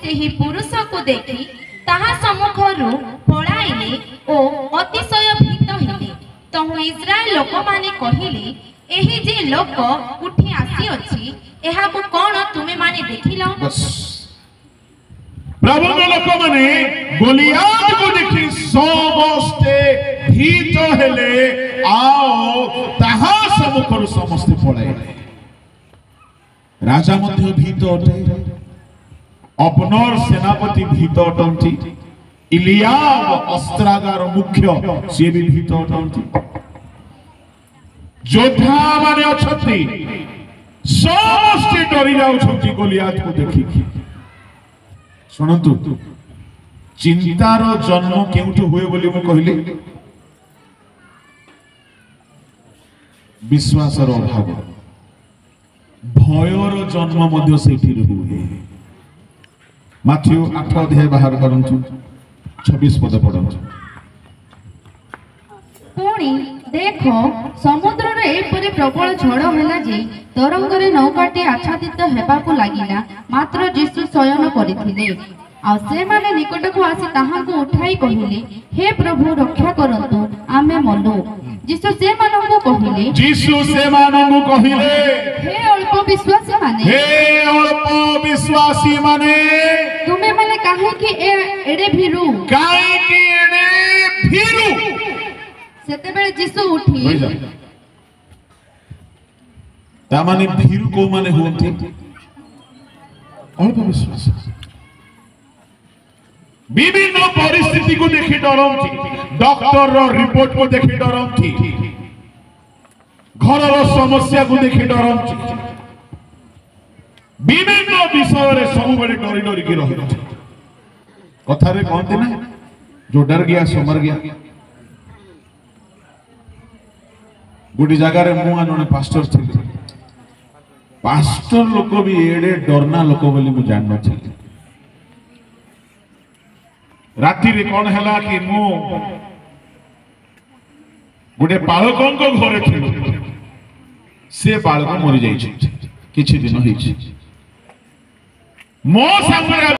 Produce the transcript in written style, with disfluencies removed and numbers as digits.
ସେହି ପୁରୁଷକୁ ଦେଖି ତାହା ସମ୍ମୁଖରୁ ପଳାଇଲେ ଓ ଅତିଶୟ ଭୀତ ହେଲେ। ତହୁ ଇସ୍ରାଏଲ ଲୋକମାନେ କହିଲେ, ଏହି ଯେ ଲୋକ ଉଠି ଆସିଅଛି ଏହାକୁ କ'ଣ ତୁମେମାନେ ଦେଖିଲ? प्रभु लोक माने गोलियात को देखि समस्ते भीत हेले आओ ताहा सम्मुखर समस्ते पळाइले। राजा मध्य भीत अटे, अपनर सेनापति भीत अटंती, इलियाब अस्त्रागार मुख्य से भी भीत अटंती, योद्धा माने अछंती समस्ते डरी जाउछंती गोलियात को देखि। शुणु चिंतार जन्म केउठु हुए बोली मु कहली, विश्वासर अभाव, भयर जन्म मध्य सेठी हुए। माथ्यू 8 अध्याय बाहर करंतु 26 पद पढंतु। पुणी देख समुद्र रे एपरि प्रबल झड़ होला जे तरंगरे नौकाटी आच्छादित हेबाकू लागिला। मात्र यीशु शयन करिथिले आ से माने निकट को आसी ताहाकू उठाई कहिले, हे प्रभु रक्षा करंतु आमे मलु। यीशु से मानंगु कहिले, हे अल्प विश्वासी माने तुमे माने काहे कि एडे भीरु सेते बेले यीशु उठी ता माने भीरु को माने होंती अल्प विश्वास। विभिन्न परिस्थिति को देखि डरंती, डॉक्टर रो रिपोर्ट को देखि डरंती, घर रो समस्या को देखि डरंती, विभिन्न विषय रे सब बेले डरी डरी के रहंती। कथा रे कहते ना, जो डर गया सो मर गया। गोटी जगह रे मु आने पास्टर थे, पास्टर लोक भी एडे डरना लोक बोली मु जान नथि। राति रे कौन हैला कि मु गोटे बालकों को घरे थे, से बालक मरी जाइछि, किछि दिन होइछि। मो संगे